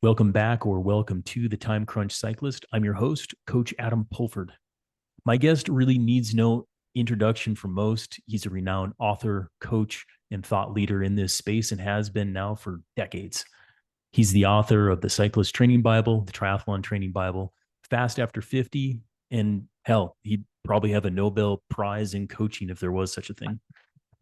Welcome back or welcome to the Time Crunch Cyclist. I'm your host, Coach Adam Pulford. My guest really needs no introduction from most. He's a renowned author, coach, and thought leader in this space and has been now for decades. He's the author of the Cyclist Training Bible, the Triathlon Training Bible, Fast After 50, and hell, he'd probably have a Nobel Prize in coaching if there was such a thing.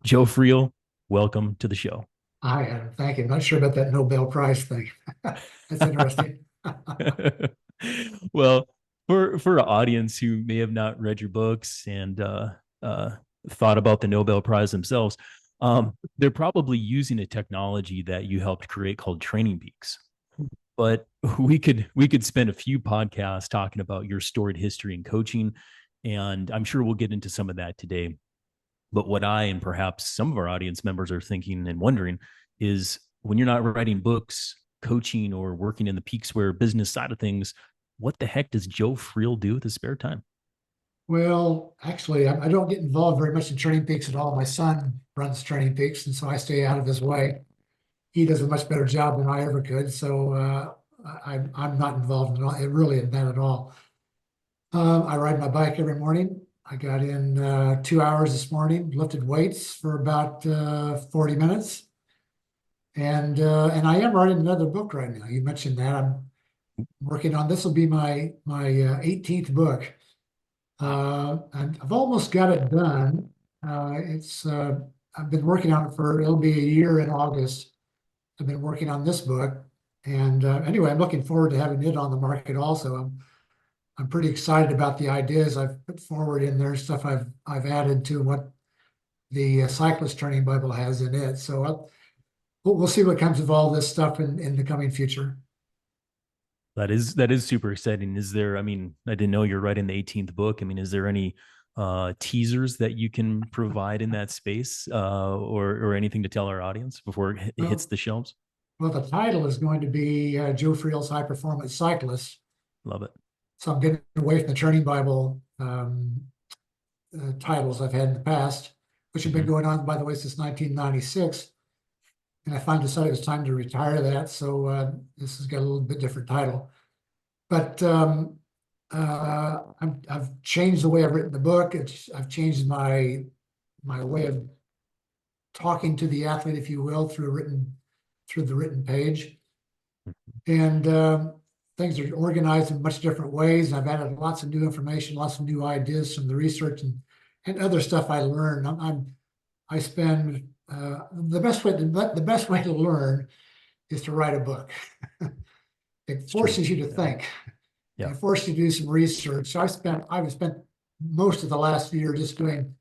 Joe Friel, welcome to the show. Hi, Adam. Thank you. Not sure about that Nobel Prize thing. That's interesting. Well, for an audience who may have not read your books and uh, thought about the Nobel Prize themselves, they're probably using a technology that you helped create called TrainingPeaks. But we could spend a few podcasts talking about your storied history in coaching, and I'm sure we'll get into some of that today. But what I and perhaps some of our audience members are thinking and wondering is when you're not writing books, coaching, or working in the Peaksware business side of things, what the heck does Joe Friel do with his spare time? Well, actually, I don't get involved very much in TrainingPeaks at all. My son runs TrainingPeaks, and so I stay out of his way. He does a much better job than I ever could, so I'm not involved in all, really in that at all. I ride my bike every morning. I got in 2 hours this morning, lifted weights for about 40 minutes, and I am writing another book right now. You mentioned that I'm working on this will be my 18th book. And I've almost got it done. It's I've been working on it for it'll be a year in August. I've been working on this book, and anyway, I'm looking forward to having it on the market. Also, I'm pretty excited about the ideas I've put forward in there, stuff I've added to what the Cyclist Training Bible has in it. So we'll see what comes of all this stuff in the coming future. That is super exciting. Is there, I mean, I didn't know you're writing the 18th book. I mean, is there any teasers that you can provide in that space or anything to tell our audience before it hits Well, the shelves? well, the title is going to be Joe Friel's High Performance Cyclist. Love it. So I'm getting away from the Training Bible titles I've had in the past, which have been Mhm. going on, by the way, since 1996. And I finally decided it was time to retire that. So this has got a little bit different title. But I've changed the way I've written the book. I've changed my way of talking to the athlete, if you will, through the written page. And things are organized in much different ways. I've added lots of new information, lots of new ideas from the research and other stuff I learned. I spend the best way to learn is to write a book. It It's true. forces you to Yeah. think Yeah. and it forces you to do some research. So I've spent most of the last year just doing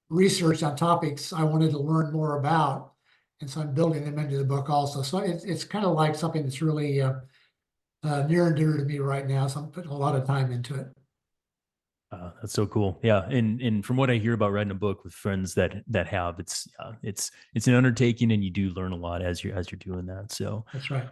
research on topics I wanted to learn more about. And so I'm building them into the book also. So it's kind of like something that's really near and dear to me right now. So I'm putting a lot of time into it. That's so cool. Yeah, and from what I hear about writing a book with friends that have, it's an undertaking, and you do learn a lot as you're doing that. So, That's right.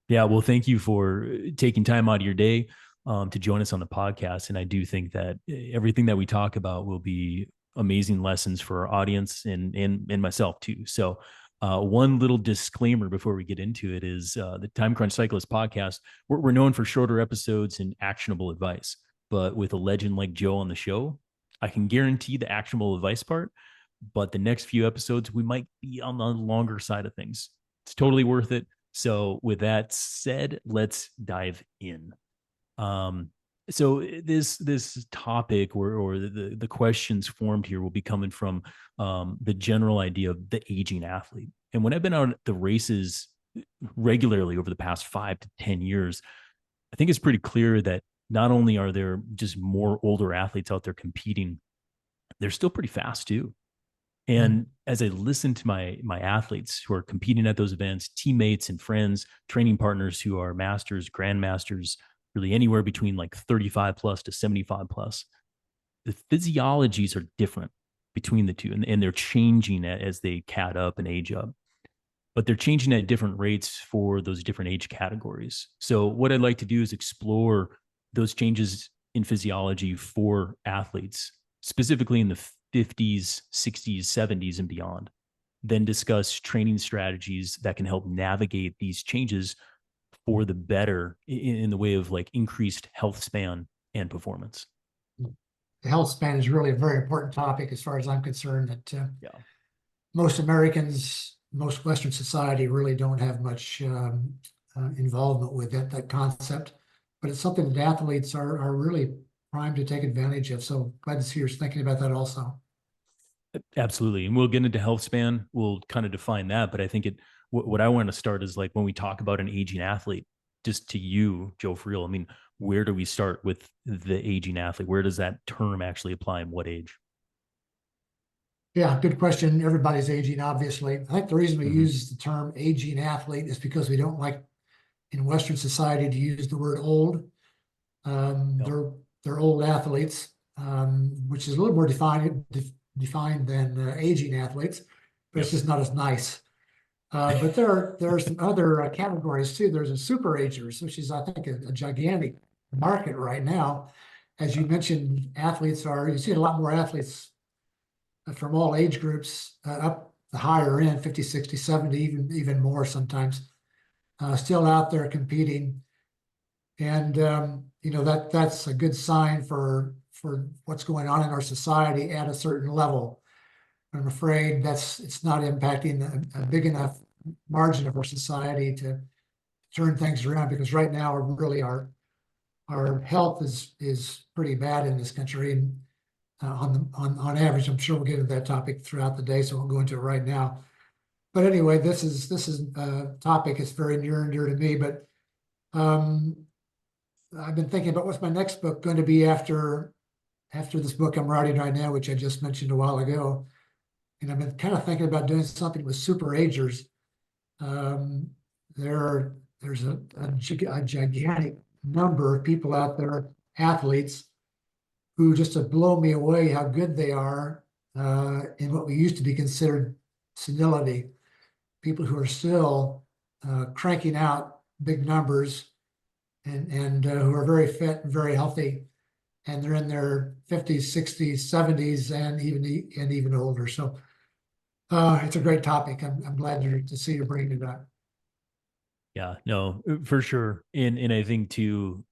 yeah. Well, thank you for taking time out of your day to join us on the podcast. And I do think that everything that we talk about will be amazing lessons for our audience and myself too. So, one little disclaimer before we get into it is the Time Crunch Cyclist podcast. We're known for shorter episodes and actionable advice. But with a legend like Joe on the show, I can guarantee the actionable advice part. But the next few episodes, we might be on the longer side of things. It's totally worth it. So, with that said, let's dive in. Um, so this topic or the questions formed here will be coming from the general idea of the aging athlete. And when I've been out at the races regularly over the past 5 to 10 years, I think it's pretty clear that not only are there just more older athletes out there competing, they're still pretty fast too. Mhm. And as I listen to my athletes who are competing at those events, teammates and friends, training partners who are masters, grandmasters, really anywhere between like 35 plus to 75 plus, the physiologies are different between the two, and they're changing as they cat up and age up, but they're changing at different rates for those different age categories. So what I'd like to do is explore those changes in physiology for athletes, specifically in the 50s, 60s, 70s, and beyond. Then discuss training strategies that can help navigate these changes for the better in the way of like increased health span and performance? The health span is really a very important topic as far as I'm concerned, that Yeah. most Americans, most Western society really don't have much involvement with that concept, but it's something that athletes are really primed to take advantage of. So glad to see you're thinking about that also. Absolutely. And we'll get into health span. We'll kind of define that. But I think what I want to start is like when we talk about an aging athlete, just to you, Joe Friel, I mean, where do we start with the aging athlete? Where does that term actually apply and what age? Yeah, good question. Everybody's aging, obviously. I think the reason we Mm-hmm. use the term aging athlete is because we don't like in Western society to use the word old. Um, Yep. they're they're old athletes, which is a little more defined than aging athletes, but it's Yep. just not as nice. But there are some other categories too. There's a super agers, which is I think a gigantic market right now. As you mentioned, you see a lot more athletes from all age groups up the higher end, 50, 60, 70, even more sometimes, still out there competing. And that's a good sign for what's going on in our society at a certain level. I'm afraid it's not impacting a big enough margin of our society to turn things around, because right now really our health is pretty bad in this country. And on average, I'm sure we'll get into that topic throughout the day, so I won't go into it right now. But anyway, this is a topic that's very near and dear to me. But um, I've been thinking about what's my next book going to be after this book I'm writing right now, which I just mentioned a while ago. And I've been kind of thinking about doing something with super agers. Um, there's a gigantic number of people out there, athletes, who just to blow me away how good they are in what we used to be considered senility. People who are still cranking out big numbers and who are very fit and very healthy, and they're in their 50s, 60s, 70s, and even older. So it's a great topic. I'm glad to see you bringing it up. Yeah, no, for sure. And I think too,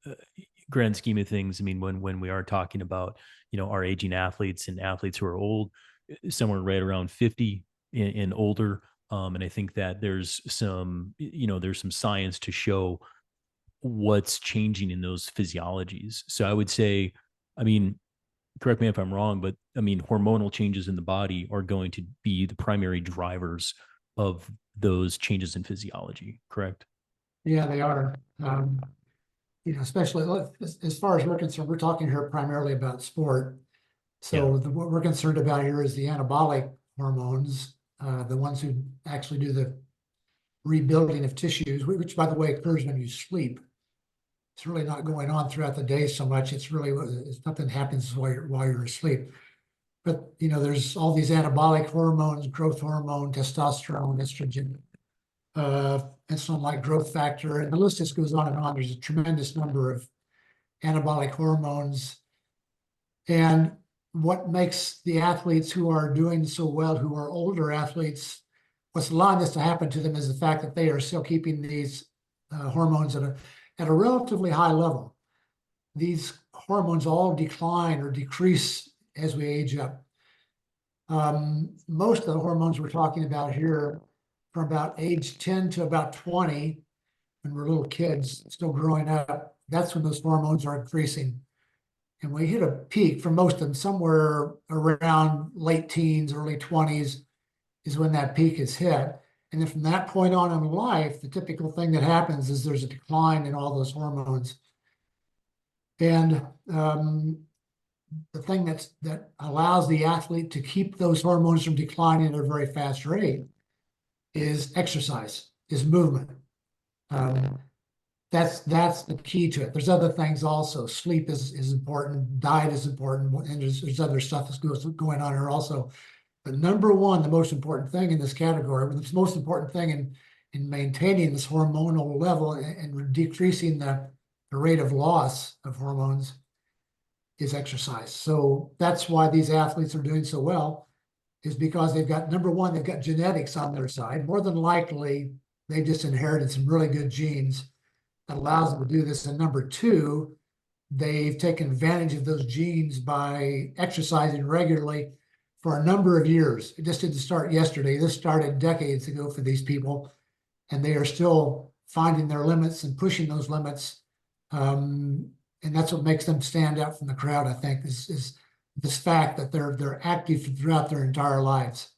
grand scheme of things, I mean, when we are talking about, our aging athletes and athletes who are old, somewhere right around 50 and older. And I think that there's some science to show what's changing in those physiologies. So I would say, I mean, correct me if I'm wrong, but I mean, hormonal changes in the body are going to be the primary drivers of those changes in physiology, correct? Yeah, they are. Especially as far as we're concerned, we're talking here primarily about sport. Yeah. So what we're concerned about here is the anabolic hormones, the ones who actually do the rebuilding of tissues, which by the way occurs when you sleep. It's really not going on throughout the day so much. It's nothing happens while you're asleep. But there's all these anabolic hormones, growth hormone, testosterone, estrogen, insulin-like growth factor, and the list just goes on and on. There's a tremendous number of anabolic hormones. And what makes the athletes who are doing so well, who are older athletes, what's allowing this to happen to them is the fact that they are still keeping these hormones at a relatively high level. These hormones all decline or decrease as we age up. Most of the hormones we're talking about here, from about age 10 to about 20, when we're little kids still growing up, that's when those hormones are increasing. And we hit a peak for most of them somewhere around late teens, early 20s is when that peak is hit. And then from that point on in life, the typical thing that happens is there's a decline in all those hormones. And the thing that allows the athlete to keep those hormones from declining at a very fast rate is exercise, is movement. Um, that's the key to it. There's other things also. Sleep is important, diet is important, and there's other stuff that's going on here also. But number one, the most important thing in this category, the most important thing in maintaining this hormonal level and decreasing the rate of loss of hormones is exercise. So that's why these athletes are doing so well, is because number one, they've got genetics on their side. More than likely, they just inherited some really good genes. that allows them to do this. And number two, they've taken advantage of those genes by exercising regularly for a number of years. It just didn't start yesterday. This started decades ago for these people, and they are still finding their limits and pushing those limits. And that's what makes them stand out from the crowd, I think, is this fact that they're active throughout their entire lives.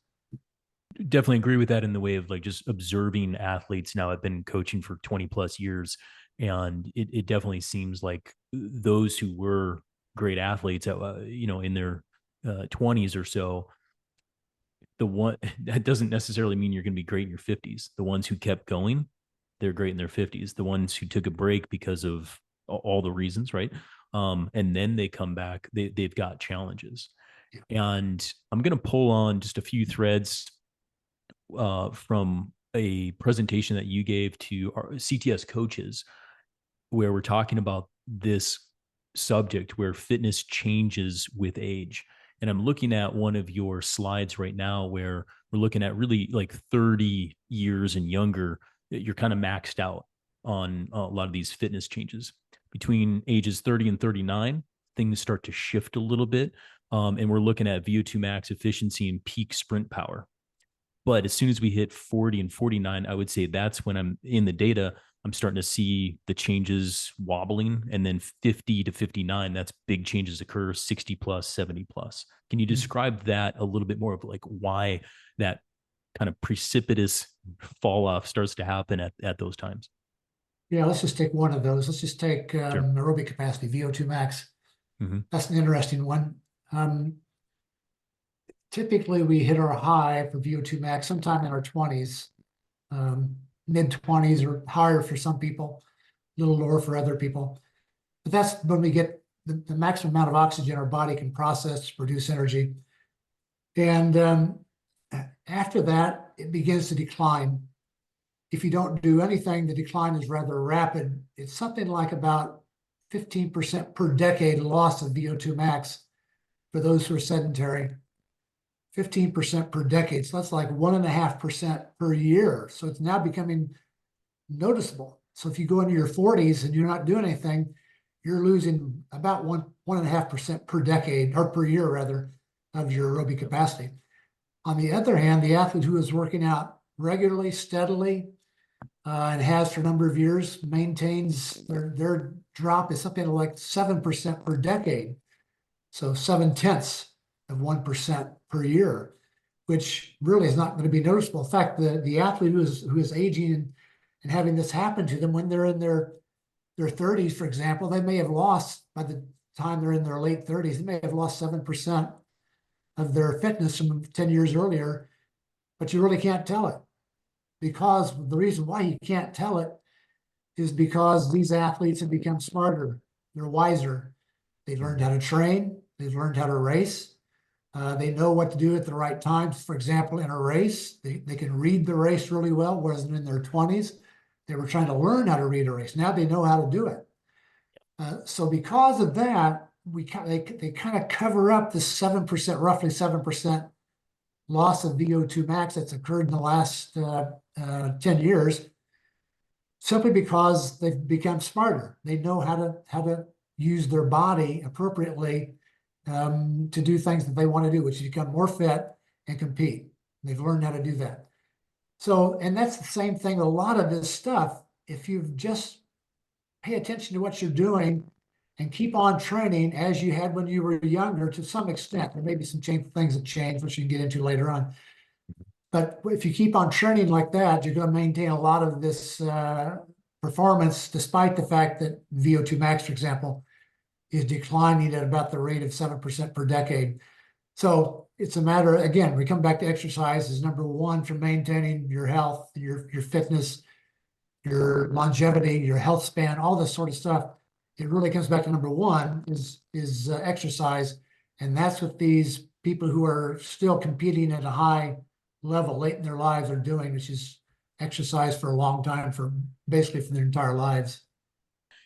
Definitely agree with that in the way of like just observing athletes. Now I've been coaching for 20 plus years, and it definitely seems like those who were great athletes, in their 20s or so, the one that doesn't necessarily mean you're going to be great in your 50s. The ones who kept going, they're great in their 50s. The ones who took a break because of all the reasons, right? And then they come back, they've got challenges. And I'm going to pull on just a few threads from a presentation that you gave to our CTS coaches, where we're talking about this subject where fitness changes with age. And I'm looking at one of your slides right now where we're looking at really like 30 years and younger. You're kind of maxed out on a lot of these fitness changes. Between ages 30 and 39, things start to shift a little bit. And we're looking at VO2 max efficiency and peak sprint power. But as soon as we hit 40 and 49, I would say that's when I'm in the data. I'm starting to see the changes wobbling. And then 50 to 59, that's big changes occur, 60 plus, 70 plus. Can you describe that a little bit more of like why that kind of precipitous fall off starts to happen at those times? Yeah, let's just take one of those. Let's just take Sure. aerobic capacity, VO2 max. Mm-hmm. That's an interesting one. Typically, we hit our high for VO2 max sometime in our 20s, mid 20s or higher for some people, a little lower for other people. But that's when we get the maximum amount of oxygen our body can process to produce energy. And after that, it begins to decline. If you don't do anything, the decline is rather rapid. It's something like about 15% per decade loss of VO2 max for those who are sedentary. 15% per decade. So that's like 1.5% per year. So it's now becoming noticeable. So if you go into your 40s and you're not doing anything, you're losing about 1.5% per decade, or per year rather, of your aerobic capacity. On the other hand, the athlete who is working out regularly, steadily, and has for a number of years, maintains their drop is something like 7% per decade. So 0.7% per year, which really is not going to be noticeable. In fact, the athlete who is aging and having this happen to them when they're in their 30s, for example, they may have lost, by the time they're in their late 30s, they may have lost 7% of their fitness from 10 years earlier, but you really can't tell it. Because the reason why you can't tell it is because these athletes have become smarter. They're wiser. They learned how to train. They've learned how to race. They know what to do at the right times. For example, in a race, they can read the race really well, whereas in their 20s, they were trying to learn how to read a race. Now they know how to do it. So because of that, they kind of cover up the 7%, roughly 7% loss of VO2 max that's occurred in the last 10 years, simply because they've become smarter. They know how to use their body appropriately to do things that they want to do, which is become more fit and compete. They've learned how to do that. So, and that's the same thing with a lot of this stuff. If you just pay attention to what you're doing and keep on training as you had when you were younger, to some extent, there may be some things that change, which you can get into later on. But if you keep on training like that, you're going to maintain a lot of this performance, despite the fact that VO2 max, for example, is declining at about the rate of 7% per decade. So it's a matter, again, we come back to exercise as number one for maintaining your health, your fitness, your longevity, your health span, all this sort of stuff. It really comes back to number one is exercise. And that's what these people who are still competing at a high level late in their lives are doing, which is exercise for a long time, for basically for their entire lives.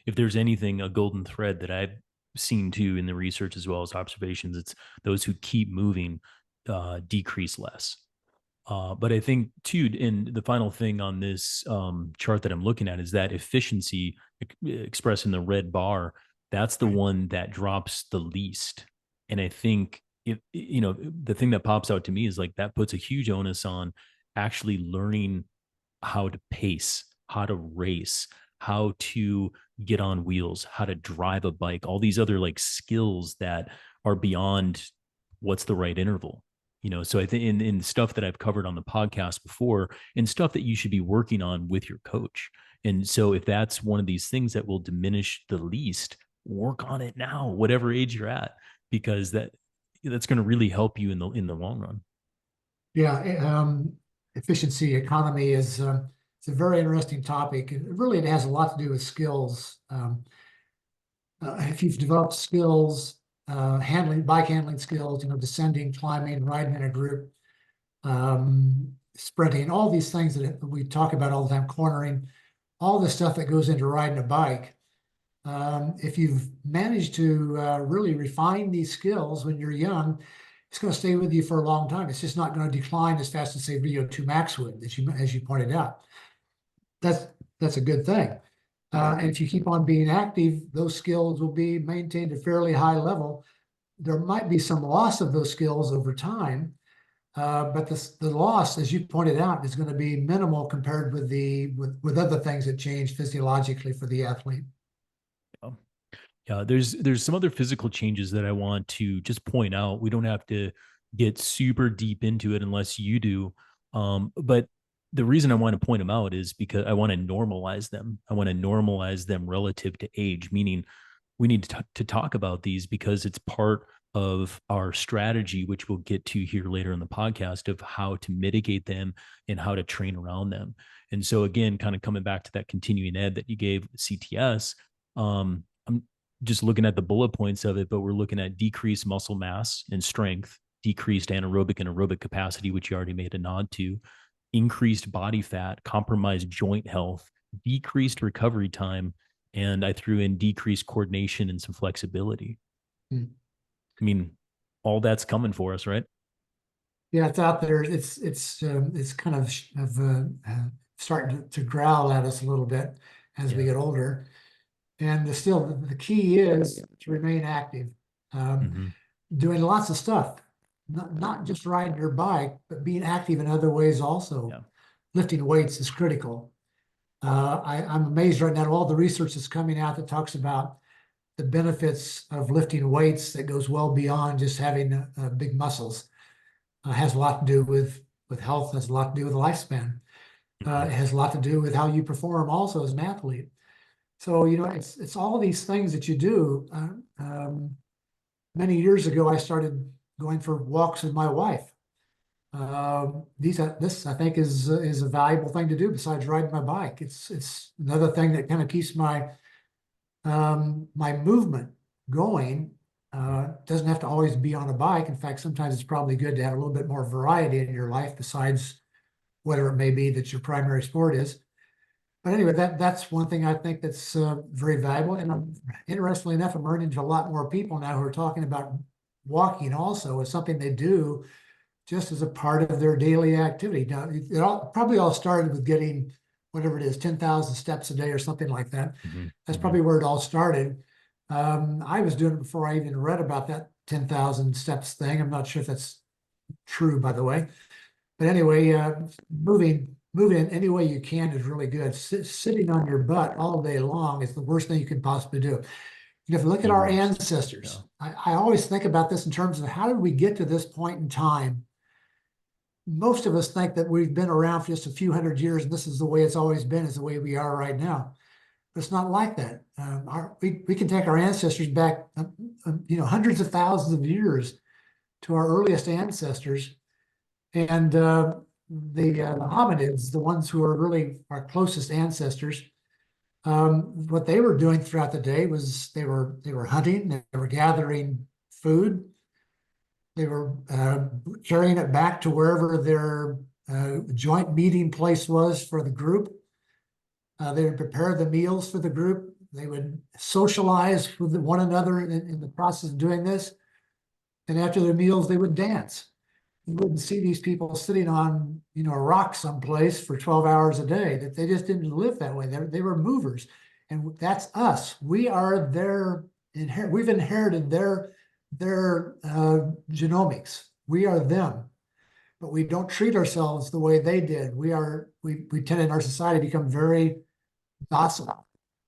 If there's anything, a golden thread that I've seen too in the research as well as observations, it's those who keep moving decrease less. But I think too, and the final thing on this chart that I'm looking at is that efficiency expressed in the red bar. That's the Right. one that drops the least. And I think if you know the thing that pops out to me is like that puts a huge onus on actually learning how to pace, how to race, how to get on wheels, how to drive a bike, all these other like skills that are beyond what's the right interval. So I think in stuff that I've covered on the podcast before and stuff that you should be working on with your coach. And so if that's one of these things that will diminish the least, work on it now, whatever age you're at, because that's going to really help you in the long run. Yeah, efficiency economy is it's a very interesting topic. It has a lot to do with skills. If you've developed skills, bike handling skills, descending, climbing, riding in a group, sprinting, all these things that we talk about all the time, cornering, all the stuff that goes into riding a bike. If you've managed to really refine these skills when you're young, it's going to stay with you for a long time. It's just not going to decline as fast as say VO2 max would, as you pointed out. That's a good thing. And if you keep on being active, those skills will be maintained at a fairly high level. There might be some loss of those skills over time, but the loss, as you pointed out, is going to be minimal compared with other things that change physiologically for the athlete. Yeah. Yeah, there's some other physical changes that I want to just point out. We don't have to get super deep into it unless you do. But the reason I want to point them out is because I want to normalize them. I want to normalize them relative to age, meaning we need to talk about these because it's part of our strategy, which we'll get to here later in the podcast, of how to mitigate them and how to train around them. And so again, kind of coming back to that continuing ed that you gave CTS, I'm just looking at the bullet points of it, but we're looking at decreased muscle mass and strength, decreased anaerobic and aerobic capacity, which you already made a nod to, increased body fat, compromised joint health, decreased recovery time, and I threw in decreased coordination and some flexibility. Hmm. I mean, all that's coming for us, right? Yeah, it's out there. It's kind of starting to growl at us a little bit as we Yeah. get older. And still, the key is to remain active, um, Mm-hmm. doing lots of stuff, not just riding your bike, but being active in other ways also. Yeah. Lifting weights is critical. I'm amazed right now at all the research that's coming out that talks about the benefits of lifting weights that goes well beyond just having big muscles. Has a lot to do with health, has a lot to do with lifespan. Mm-hmm. It has a lot to do with how you perform also as an athlete. So, it's all these things that you do. Many years ago, I started going for walks with my wife. This I think is a valuable thing to do besides riding my bike. It's another thing that kind of keeps my movement going. Doesn't have to always be on a bike. In fact, sometimes it's probably good to have a little bit more variety in your life besides whatever it may be that your primary sport is. But anyway, that's one thing I think that's very valuable. And interestingly enough, I'm running into a lot more people now who are talking about walking also as something they do just as a part of their daily activity. Now, probably all started with getting whatever it is, 10,000 steps a day or something like that. Mm-hmm. That's Mm-hmm. probably where it all started. I was doing it before I even read about that 10,000 steps thing. I'm not sure if that's true, by the way. But anyway, moving in any way you can is really good. Sitting on your butt all day long is the worst thing you can possibly do. If you look at The our worst. Yeah. ancestors, I always think about this in terms of how did we get to this point in time. Most of us think that we've been around for just a few hundred years and this is the way it's always been, is the way we are right now. But it's not like that. We can take our ancestors back, hundreds of thousands of years to our earliest ancestors. And the hominids, the ones who are really our closest ancestors, what they were doing throughout the day was they were hunting, they were gathering food, they were carrying it back to wherever their joint meeting place was for the group. They would prepare the meals for the group. They would socialize with one another in the process of doing this. And after their meals, they would dance. you wouldn't see these people sitting on, a rock someplace for 12 hours a day, that they just didn't live that way. They were movers. And that's us. We are we've inherited their genomics. We are them, but we don't treat ourselves the way they did. We tend in our society to become very docile,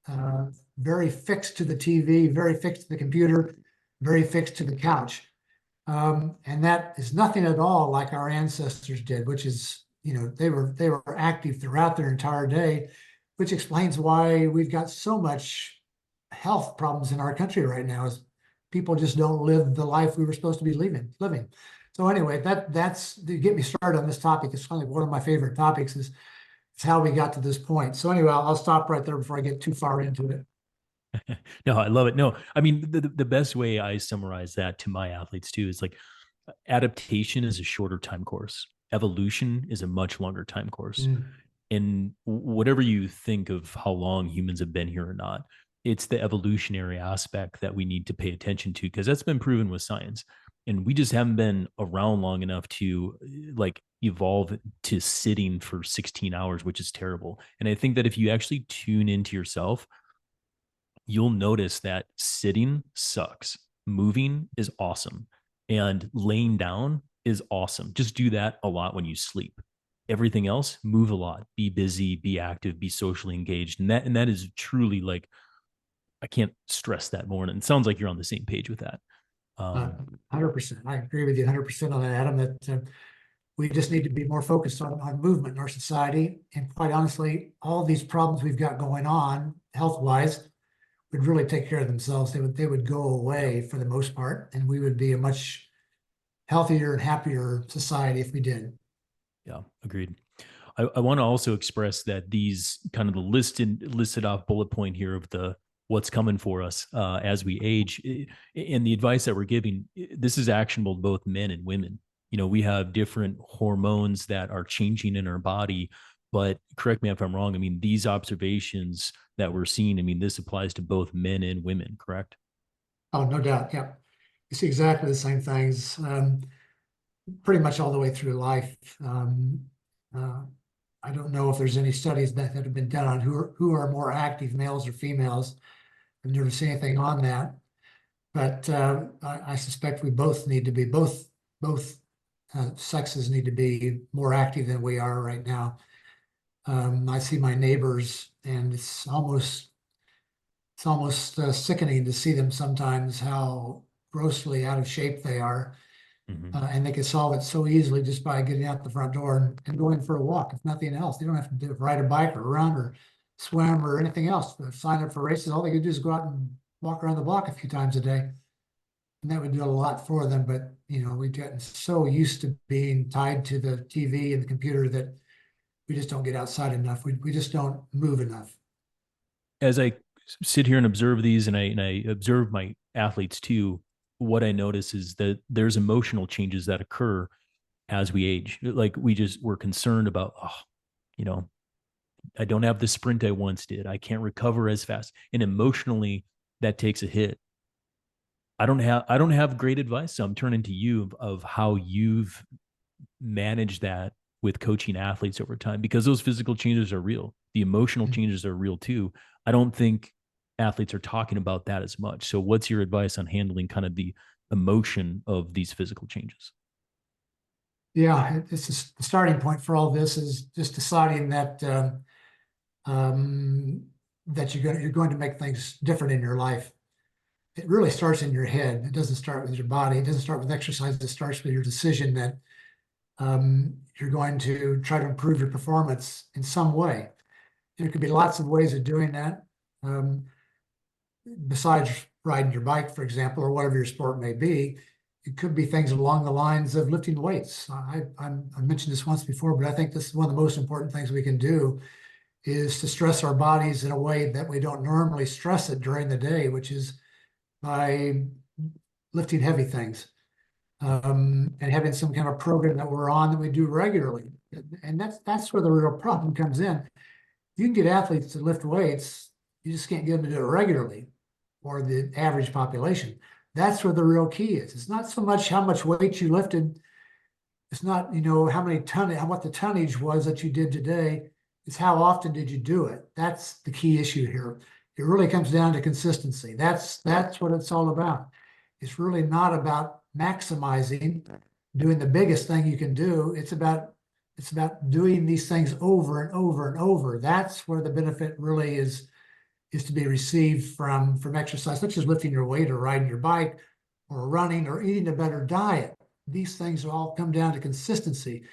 uh, very fixed to the TV, very fixed to the computer, very fixed to the couch. And that is nothing at all like our ancestors did, which is, they were active throughout their entire day, which explains why we've got so much health problems in our country right now, is people just don't live the life we were supposed to be living. So anyway, that's to get me started on this topic. It's kind of one of my favorite topics is how we got to this point. So anyway, I'll stop right there before I get too far into it. No, I love it. No, I mean, the best way I summarize that to my athletes too is like adaptation is a shorter time course. Evolution is a much longer time course. Mm. And whatever you think of how long humans have been here or not, it's the evolutionary aspect that we need to pay attention to because that's been proven with science. And we just haven't been around long enough to like evolve to sitting for 16 hours, which is terrible. And I think that if you actually tune into yourself, you'll notice that sitting sucks, moving is awesome, and laying down is awesome. Just do that a lot when you sleep. Everything else, move a lot, be busy, be active, be socially engaged. And that is truly like I can't stress that more. And it sounds like you're on the same page with that. Uh, Um, 100%. I agree with you 100% on that, Adam, that we just need to be more focused on movement in our society. And quite honestly, all these problems we've got going on health-wise would really take care of themselves. They would go away for the most part, and we would be a much healthier and happier society if we did. yeah, agreed. I want to also express that these kind of the listed off bullet point here of the what's coming for us as we age and the advice that we're giving, this is actionable to both men and women. We have different hormones that are changing in our body, but correct me if I'm wrong. I mean, these observations that we're seeing, I mean, this applies to both men and women, correct? Oh, no doubt. Yeah. You see exactly the same things, pretty much all the way through life. Uh, I don't know if there's any studies that have been done on who are more active, males or females. I've never seen anything on that, but I suspect we both need to be both sexes need to be more active than we are right now. I see my neighbors, and it's almost sickening to see them sometimes how grossly out of shape they are. Mm-hmm. And they can solve it so easily just by getting out the front door and going for a walk, if nothing else. They don't have to ride a bike or run or swim or anything else. Sign up for races. All they can do is go out and walk around the block a few times a day. And that would do a lot for them. But, we've gotten so used to being tied to the TV and the computer that we just don't get outside enough. We just don't move enough. As I sit here and observe these, and I observe my athletes too, what I notice is that there's emotional changes that occur as we age. Like we're concerned about, you know, I don't have the sprint I once did. I can't recover as fast. And emotionally, that takes a hit. I don't have great advice. So I'm turning to you of how you've managed that with coaching athletes over time because those physical changes are real. The emotional changes are real too. I don't think athletes are talking about that as much. So what's your advice on handling kind of the emotion of these physical changes? Yeah, this is the starting point for all this is just deciding um, that you're going to make things different in your life. It really starts in your head. It doesn't start with your body. It doesn't start with exercise. It starts with your decision that you're going to try to improve your performance in some way. There could be lots of ways of doing that. Um, Besides riding your bike, for example, or whatever your sport may be, it could be things along the lines of lifting weights. I mentioned this once before, but I think this is one of the most important things we can do is to stress our bodies in a way that we don't normally stress it during the day, which is by lifting heavy things, and having some kind of program that we're on that we do regularly. And that's where the real problem comes in. You can get athletes to lift weights, you just can't get them to do it regularly, or the average population. That's where the real key is. It's not so much how much weight you lifted It's not, how many what the tonnage was that you did today. It's how often did you do it? That's the key issue here. It really comes down to consistency. That's what it's all about. It's really not about maximizing, doing the biggest thing you can do. It's about doing these things over and over and over. That's where the benefit really is to be received from exercise, such as lifting your weight or riding your bike or running or eating a better diet. These things all come down to consistency.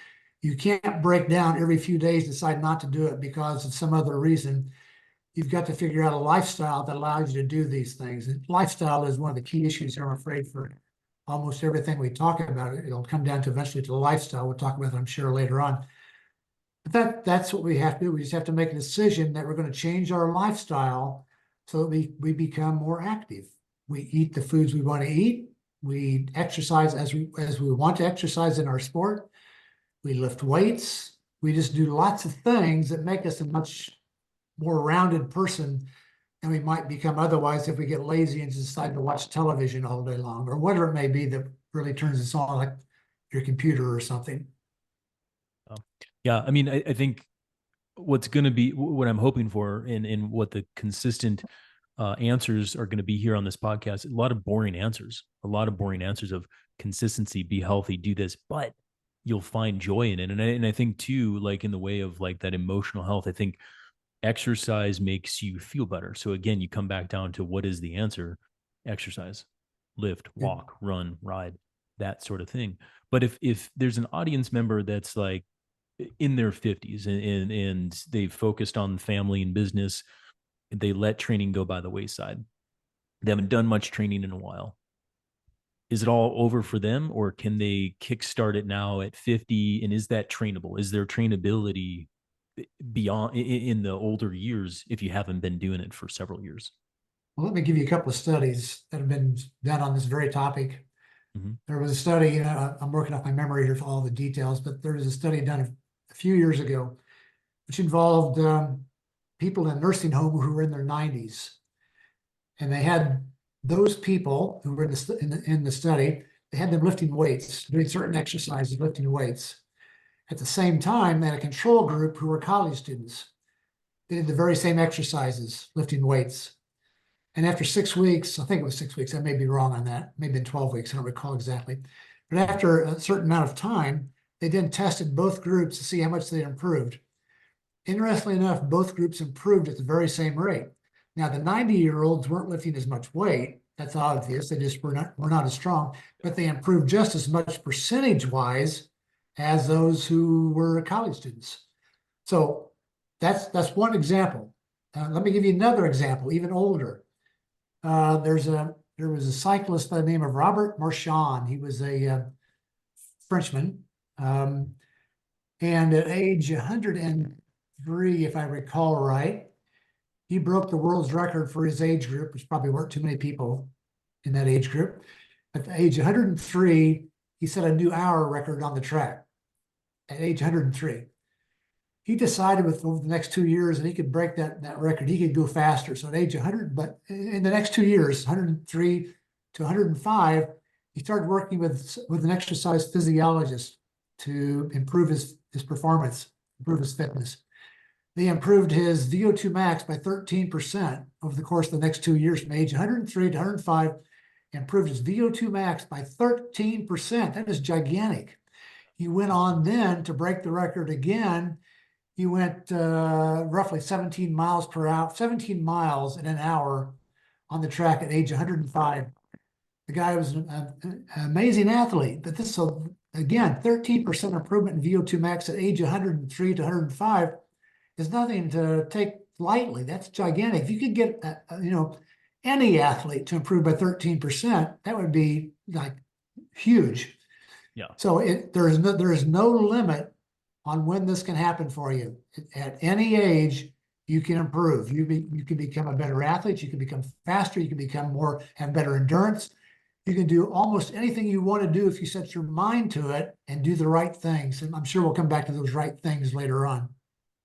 You can't break down every few days, decide not to do it because of some other reason. You've got to figure out a lifestyle that allows you to do these things. And lifestyle is one of the key issues here, I'm afraid, for almost everything we talk about. It'll come down to eventually to the lifestyle. We'll talk about that, I'm sure, later on. But that's what we have to do. We just have to make a decision that we're going to change our lifestyle so that we become more active. We eat the foods we want to eat. We exercise as we want to exercise in our sport. We lift weights. We just do lots of things that make us a much more rounded person than we might become otherwise if we get lazy and decide to watch television all day long or whatever it may be that really turns us on, like your computer or something. Yeah, I mean, I think what's going to be what I'm hoping for, and what the consistent answers are going to be here on this podcast. A lot of boring answers, of consistency, be healthy, do this, but you'll find joy in it. And I think too, like in the way of like that emotional health, I think exercise makes you feel better. So again, you come back down to what is the answer? Exercise, lift, walk, run, ride, that sort of thing. But if there's an audience member that's like in their 50s and they've focused on family and business, they let training go by the wayside. They haven't done much training in a while. Is it all over for them, or can they kickstart it now at 50? And is that trainable? Is there trainability beyond in the older years if you haven't been doing it for several years? Well, let me give you a couple of studies that have been done on this very topic. Mm-hmm. There was a study, I'm working off my memory here for all the details, but there was a study done a few years ago, which involved people in a nursing home who were in their 90s. And they had those people who were in the study, they had them lifting weights, doing certain exercises, lifting weights. At the same time, they had a control group who were college students. They did the very same exercises, lifting weights. And after 6 weeks, I think it was 6 weeks, I may be wrong on that, maybe in 12 weeks, I don't recall exactly. But after a certain amount of time, they then tested both groups to see how much they improved. Interestingly enough, both groups improved at the very same rate. Now, the 90-year-olds weren't lifting as much weight. That's obvious. They just were not as strong, but they improved just as much percentage-wise as those who were college students. So that's one example. Let me give you another example, even older. There was a cyclist by the name of Robert Marchand. He was a Frenchman, and at age 103, if I recall right, he broke the world's record for his age group, which probably weren't too many people in that age group. At the age 103, he set a new hour record on the track at age 103. He decided over the next 2 years that he could break that record. He could go faster. So at age 100, but in the next 2 years, 103 to 105, he started working with an exercise physiologist to improve his performance, improve his fitness. They improved his VO2 max by 13% over the course of the next 2 years, from age 103 to 105, improved his VO2 max by 13%. That is gigantic. He went on then to break the record again. He went roughly 17 miles per hour, 17 miles in an hour on the track at age 105. The guy was an amazing athlete, but this, so again, 13% improvement in VO2 max at age 103 to 105 is nothing to take lightly. That's gigantic. If you could get, any athlete to improve by 13%, that would be like huge. Yeah. So there is no limit on when this can happen for you. At any age, you can improve. You can become a better athlete. You can become faster. You can have better endurance. You can do almost anything you want to do if you set your mind to it and do the right things. And I'm sure we'll come back to those right things later on.